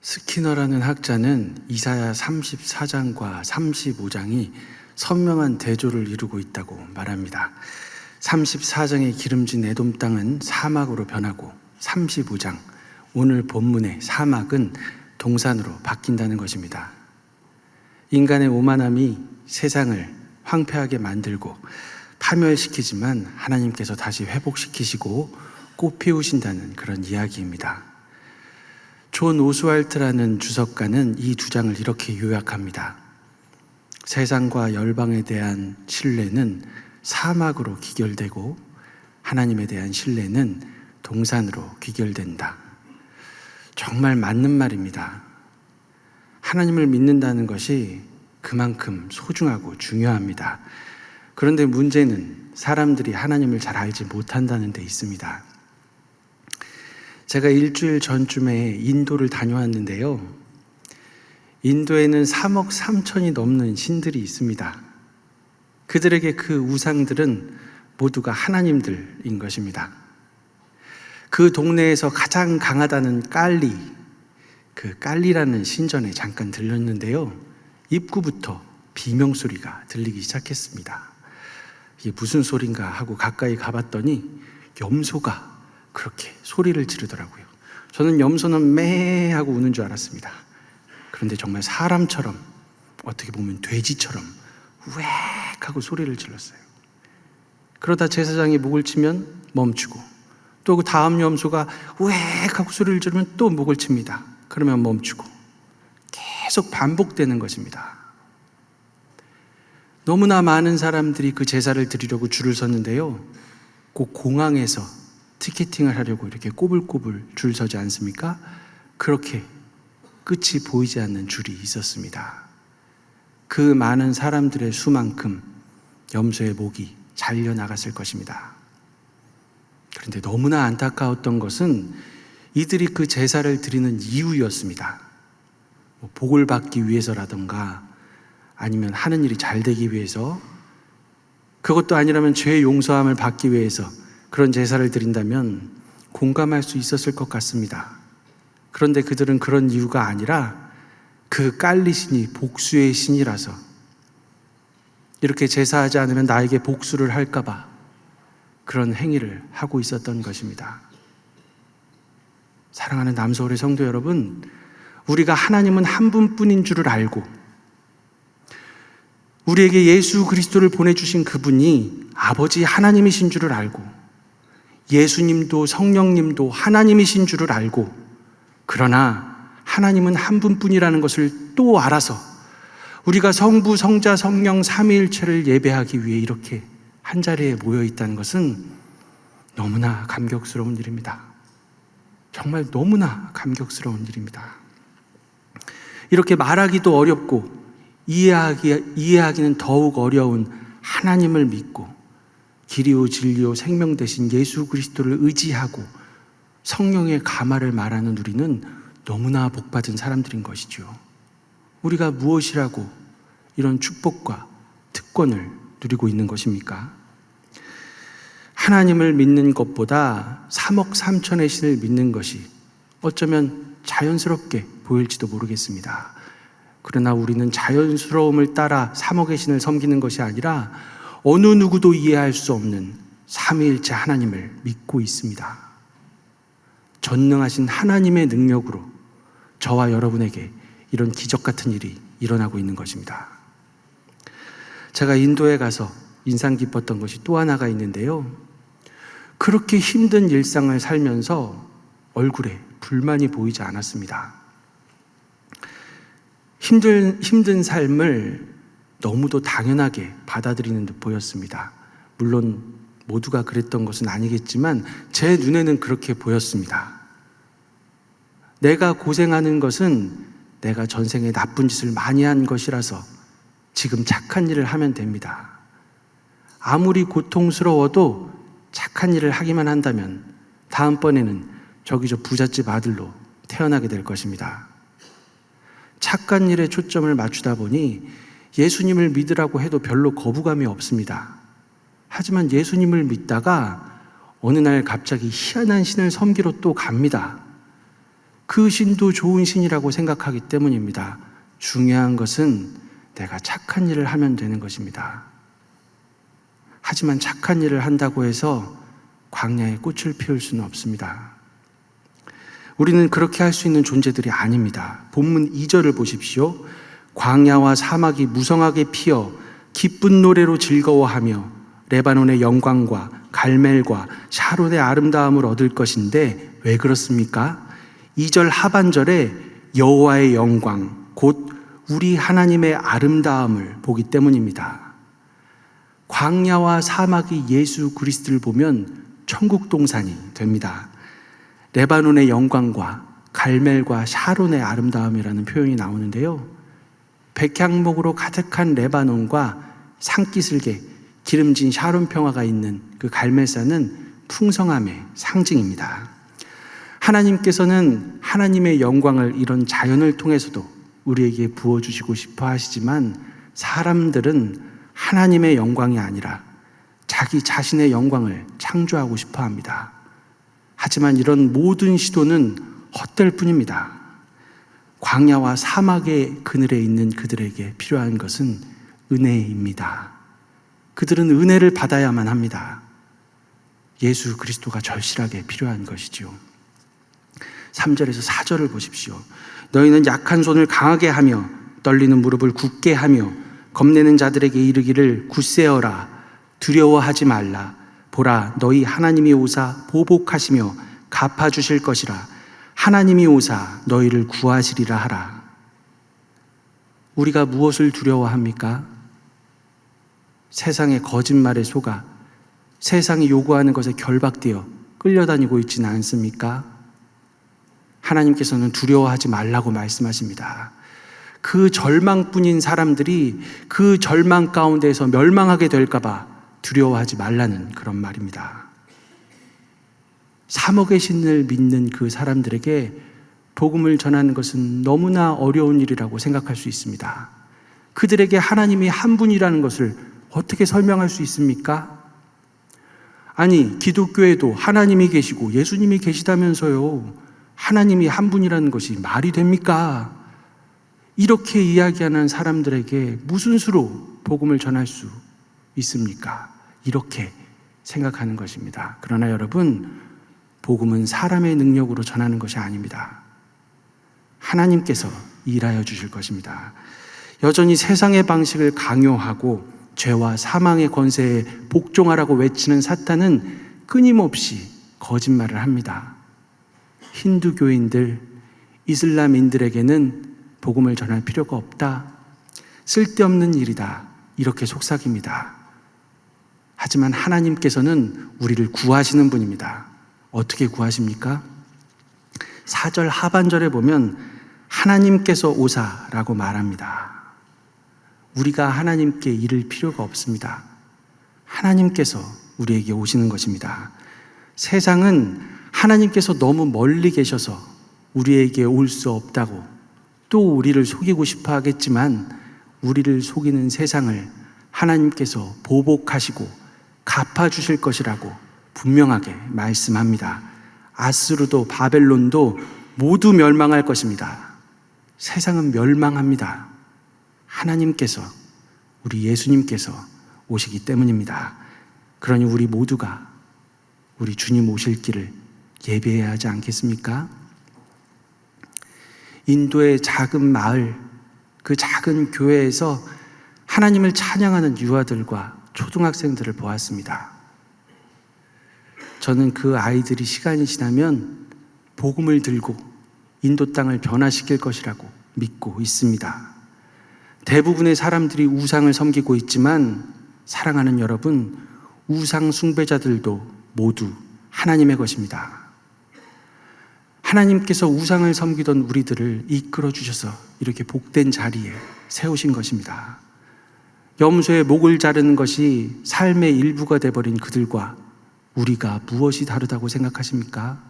스키너라는 학자는 이사야 34장과 35장이 선명한 대조를 이루고 있다고 말합니다. 34장의 기름진 에돔 땅은 사막으로 변하고 35장, 오늘 본문의 사막은 동산으로 바뀐다는 것입니다. 인간의 오만함이 세상을 황폐하게 만들고 파멸시키지만 하나님께서 다시 회복시키시고 꽃 피우신다는 그런 이야기입니다. 존 오스왈트라는 주석가는 이 두 장을 이렇게 요약합니다. 세상과 열방에 대한 신뢰는 사막으로 귀결되고 하나님에 대한 신뢰는 동산으로 귀결된다. 정말 맞는 말입니다. 하나님을 믿는다는 것이 그만큼 소중하고 중요합니다. 그런데 문제는 사람들이 하나님을 잘 알지 못한다는 데 있습니다. 제가 일주일 전쯤에 인도를 다녀왔는데요. 인도에는 3억 3천이 넘는 신들이 있습니다. 그들에게 그 우상들은 모두가 하나님들인 것입니다. 그 동네에서 가장 강하다는 깔리, 그 깔리라는 신전에 잠깐 들렸는데요. 입구부터 비명소리가 들리기 시작했습니다. 이게 무슨 소린가 하고 가까이 가봤더니 염소가 그렇게 소리를 지르더라고요. 저는 염소는 매 하고 우는 줄 알았습니다. 그런데 정말 사람처럼, 어떻게 보면 돼지처럼 우웩 하고 소리를 질렀어요. 그러다 제사장이 목을 치면 멈추고, 또 그 다음 염소가 우웩 하고 소리를 지르면 또 목을 칩니다. 그러면 멈추고, 계속 반복되는 것입니다. 너무나 많은 사람들이 그 제사를 드리려고 줄을 섰는데요. 꼭 공항에서 티켓팅을 하려고 이렇게 꼬불꼬불 줄 서지 않습니까? 그렇게 끝이 보이지 않는 줄이 있었습니다. 그 많은 사람들의 수만큼 염소의 목이 잘려 나갔을 것입니다. 그런데 너무나 안타까웠던 것은 이들이 그 제사를 드리는 이유였습니다. 복을 받기 위해서라던가 아니면 하는 일이 잘 되기 위해서, 그것도 아니라면 죄 용서함을 받기 위해서 그런 제사를 드린다면 공감할 수 있었을 것 같습니다. 그런데 그들은 그런 이유가 아니라 그 깔리신이 복수의 신이라서, 이렇게 제사하지 않으면 나에게 복수를 할까봐 그런 행위를 하고 있었던 것입니다. 사랑하는 남서울의 성도 여러분, 우리가 하나님은 한 분뿐인 줄을 알고 우리에게 예수 그리스도를 보내주신 그분이 아버지 하나님이신 줄을 알고 예수님도 성령님도 하나님이신 줄을 알고, 그러나 하나님은 한 분뿐이라는 것을 또 알아서 우리가 성부, 성자, 성령 삼위일체를 예배하기 위해 이렇게 한자리에 모여 있다는 것은 너무나 감격스러운 일입니다. 정말 너무나 감격스러운 일입니다. 이렇게 말하기도 어렵고 이해하기는 더욱 어려운 하나님을 믿고 길이요 진리요 생명 되신 예수 그리스도를 의지하고 성령의 가마를 말하는 우리는 너무나 복받은 사람들인 것이죠. 우리가 무엇이라고 이런 축복과 특권을 누리고 있는 것입니까? 하나님을 믿는 것보다 3억 3천의 신을 믿는 것이 어쩌면 자연스럽게 보일지도 모르겠습니다. 그러나 우리는 자연스러움을 따라 3억의 신을 섬기는 것이 아니라 어느 누구도 이해할 수 없는 삼위일체 하나님을 믿고 있습니다. 전능하신 하나님의 능력으로 저와 여러분에게 이런 기적 같은 일이 일어나고 있는 것입니다. 제가 인도에 가서 인상 깊었던 것이 또 하나가 있는데요. 그렇게 힘든 일상을 살면서 얼굴에 불만이 보이지 않았습니다. 힘든 삶을 너무도 당연하게 받아들이는 듯 보였습니다. 물론 모두가 그랬던 것은 아니겠지만 제 눈에는 그렇게 보였습니다. 내가 고생하는 것은 내가 전생에 나쁜 짓을 많이 한 것이라서 지금 착한 일을 하면 됩니다. 아무리 고통스러워도 착한 일을 하기만 한다면 다음번에는 저기 저 부잣집 아들로 태어나게 될 것입니다. 착한 일에 초점을 맞추다 보니 예수님을 믿으라고 해도 별로 거부감이 없습니다. 하지만 예수님을 믿다가 어느 날 갑자기 희한한 신을 섬기러 또 갑니다. 그 신도 좋은 신이라고 생각하기 때문입니다. 중요한 것은 내가 착한 일을 하면 되는 것입니다. 하지만 착한 일을 한다고 해서 광야에 꽃을 피울 수는 없습니다. 우리는 그렇게 할 수 있는 존재들이 아닙니다. 본문 2절을 보십시오. 광야와 사막이 무성하게 피어 기쁜 노래로 즐거워하며 레바논의 영광과 갈멜과 샤론의 아름다움을 얻을 것인데 왜 그렇습니까? 2절 하반절에 여호와의 영광 곧 우리 하나님의 아름다움을 보기 때문입니다. 광야와 사막이 예수 그리스도를 보면 천국 동산이 됩니다. 레바논의 영광과 갈멜과 샤론의 아름다움이라는 표현이 나오는데요. 백향목으로 가득한 레바논과 산기슭에 기름진 샤론 평화가 있는 그 갈멜산은 풍성함의 상징입니다. 하나님께서는 하나님의 영광을 이런 자연을 통해서도 우리에게 부어주시고 싶어 하시지만 사람들은 하나님의 영광이 아니라 자기 자신의 영광을 창조하고 싶어 합니다. 하지만 이런 모든 시도는 헛될 뿐입니다. 광야와 사막의 그늘에 있는 그들에게 필요한 것은 은혜입니다. 그들은 은혜를 받아야만 합니다. 예수 그리스도가 절실하게 필요한 것이지요. 3절에서 4절을 보십시오. 너희는 약한 손을 강하게 하며 떨리는 무릎을 굳게 하며 겁내는 자들에게 이르기를 굳세어라 두려워하지 말라 보라 너희 하나님이 오사 보복하시며 갚아주실 것이라 하나님이 오사 너희를 구하시리라 하라. 우리가 무엇을 두려워합니까? 세상의 거짓말에 속아 세상이 요구하는 것에 결박되어 끌려다니고 있지는 않습니까? 하나님께서는 두려워하지 말라고 말씀하십니다. 그 절망뿐인 사람들이 그 절망 가운데에서 멸망하게 될까 봐 두려워하지 말라는 그런 말입니다. 사목의 신을 믿는 그 사람들에게 복음을 전하는 것은 너무나 어려운 일이라고 생각할 수 있습니다. 그들에게 하나님이 한 분이라는 것을 어떻게 설명할 수 있습니까? 아니, 기독교에도 하나님이 계시고 예수님이 계시다면서요. 하나님이 한 분이라는 것이 말이 됩니까? 이렇게 이야기하는 사람들에게 무슨 수로 복음을 전할 수 있습니까? 이렇게 생각하는 것입니다. 그러나 여러분, 복음은 사람의 능력으로 전하는 것이 아닙니다. 하나님께서 일하여 주실 것입니다. 여전히 세상의 방식을 강요하고 죄와 사망의 권세에 복종하라고 외치는 사탄은 끊임없이 거짓말을 합니다. 힌두교인들, 이슬람인들에게는 복음을 전할 필요가 없다. 쓸데없는 일이다. 이렇게 속삭입니다. 하지만 하나님께서는 우리를 구하시는 분입니다. 어떻게 구하십니까? 4절 하반절에 보면 하나님께서 오사라고 말합니다. 우리가 하나님께 이를 필요가 없습니다. 하나님께서 우리에게 오시는 것입니다. 세상은 하나님께서 너무 멀리 계셔서 우리에게 올 수 없다고 또 우리를 속이고 싶어 하겠지만 우리를 속이는 세상을 하나님께서 보복하시고 갚아주실 것이라고 분명하게 말씀합니다. 아스루도 바벨론도 모두 멸망할 것입니다. 세상은 멸망합니다. 하나님께서, 우리 예수님께서 오시기 때문입니다. 그러니 우리 모두가 우리 주님 오실 길을 예배해야 하지 않겠습니까? 인도의 작은 마을, 그 작은 교회에서 하나님을 찬양하는 유아들과 초등학생들을 보았습니다. 저는 그 아이들이 시간이 지나면 복음을 들고 인도 땅을 변화시킬 것이라고 믿고 있습니다. 대부분의 사람들이 우상을 섬기고 있지만 사랑하는 여러분, 우상 숭배자들도 모두 하나님의 것입니다. 하나님께서 우상을 섬기던 우리들을 이끌어 주셔서 이렇게 복된 자리에 세우신 것입니다. 염소의 목을 자르는 것이 삶의 일부가 되어버린 그들과 우리가 무엇이 다르다고 생각하십니까?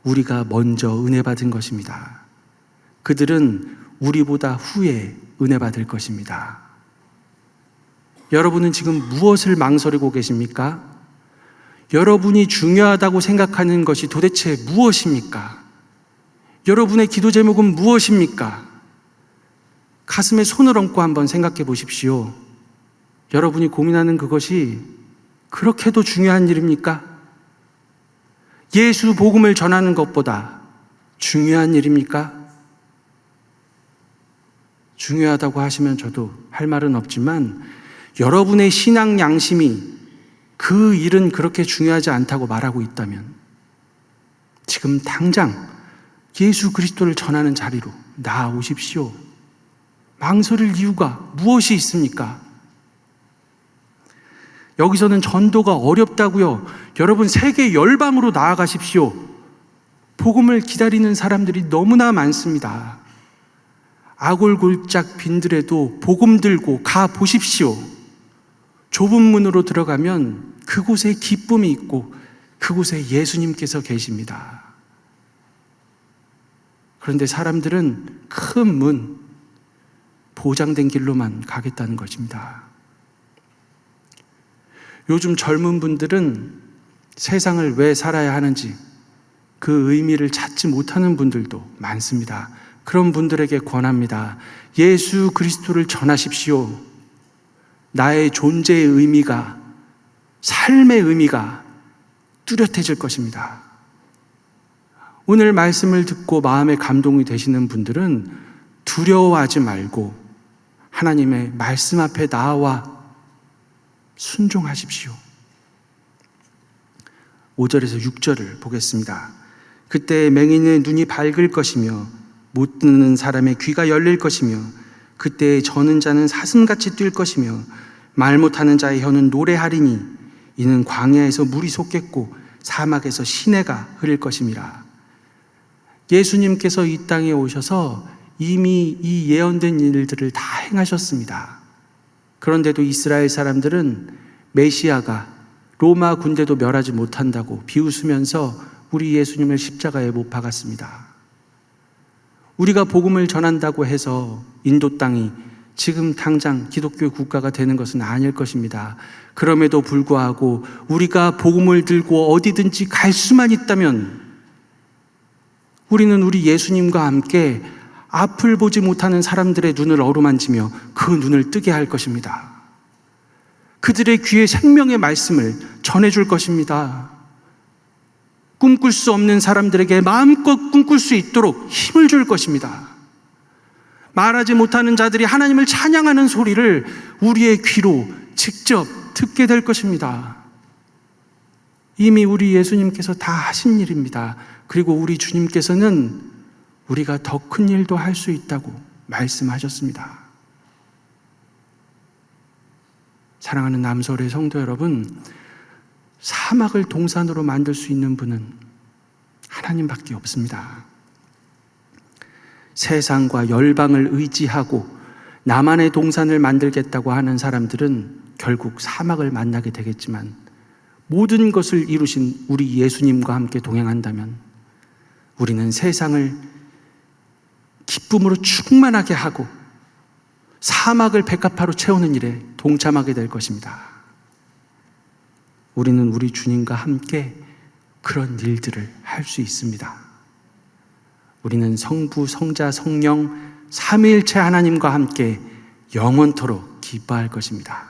우리가 먼저 은혜 받은 것입니다. 그들은 우리보다 후에 은혜 받을 것입니다. 여러분은 지금 무엇을 망설이고 계십니까? 여러분이 중요하다고 생각하는 것이 도대체 무엇입니까? 여러분의 기도 제목은 무엇입니까? 가슴에 손을 얹고 한번 생각해 보십시오. 여러분이 고민하는 그것이 그렇게도 중요한 일입니까? 예수 복음을 전하는 것보다 중요한 일입니까? 중요하다고 하시면 저도 할 말은 없지만 여러분의 신앙 양심이 그 일은 그렇게 중요하지 않다고 말하고 있다면 지금 당장 예수 그리스도를 전하는 자리로 나아오십시오. 망설일 이유가 무엇이 있습니까? 여기서는 전도가 어렵다고요. 여러분 세계 열방으로 나아가십시오. 복음을 기다리는 사람들이 너무나 많습니다. 아골골짝 빈들에도 복음 들고 가 보십시오. 좁은 문으로 들어가면 그곳에 기쁨이 있고 그곳에 예수님께서 계십니다. 그런데 사람들은 큰 문, 보장된 길로만 가겠다는 것입니다. 요즘 젊은 분들은 세상을 왜 살아야 하는지 그 의미를 찾지 못하는 분들도 많습니다. 그런 분들에게 권합니다. 예수 그리스도를 전하십시오. 나의 존재의 의미가, 삶의 의미가 뚜렷해질 것입니다. 오늘 말씀을 듣고 마음에 감동이 되시는 분들은 두려워하지 말고 하나님의 말씀 앞에 나와 순종하십시오. 5절에서 6절을 보겠습니다. 그때 맹인의 눈이 밝을 것이며 못 듣는 사람의 귀가 열릴 것이며 그때 저는 자는 사슴같이 뛸 것이며 말 못하는 자의 혀는 노래하리니 이는 광야에서 물이 솟겠고 사막에서 시내가 흐를 것임이라. 예수님께서 이 땅에 오셔서 이미 이 예언된 일들을 다 행하셨습니다. 그런데도 이스라엘 사람들은 메시아가 로마 군대도 멸하지 못한다고 비웃으면서 우리 예수님을 십자가에 못 박았습니다. 우리가 복음을 전한다고 해서 인도 땅이 지금 당장 기독교 국가가 되는 것은 아닐 것입니다. 그럼에도 불구하고 우리가 복음을 들고 어디든지 갈 수만 있다면 우리는 우리 예수님과 함께 앞을 보지 못하는 사람들의 눈을 어루만지며 그 눈을 뜨게 할 것입니다. 그들의 귀에 생명의 말씀을 전해줄 것입니다. 꿈꿀 수 없는 사람들에게 마음껏 꿈꿀 수 있도록 힘을 줄 것입니다. 말하지 못하는 자들이 하나님을 찬양하는 소리를 우리의 귀로 직접 듣게 될 것입니다. 이미 우리 예수님께서 다 하신 일입니다. 그리고 우리 주님께서는 우리가 더 큰 일도 할 수 있다고 말씀하셨습니다. 사랑하는 남서울의 성도 여러분, 사막을 동산으로 만들 수 있는 분은 하나님밖에 없습니다. 세상과 열방을 의지하고 나만의 동산을 만들겠다고 하는 사람들은 결국 사막을 만나게 되겠지만 모든 것을 이루신 우리 예수님과 함께 동행한다면 우리는 세상을 기쁨으로 충만하게 하고 사막을 백합화로 채우는 일에 동참하게 될 것입니다. 우리는 우리 주님과 함께 그런 일들을 할 수 있습니다. 우리는 성부, 성자, 성령, 삼위일체 하나님과 함께 영원토록 기뻐할 것입니다.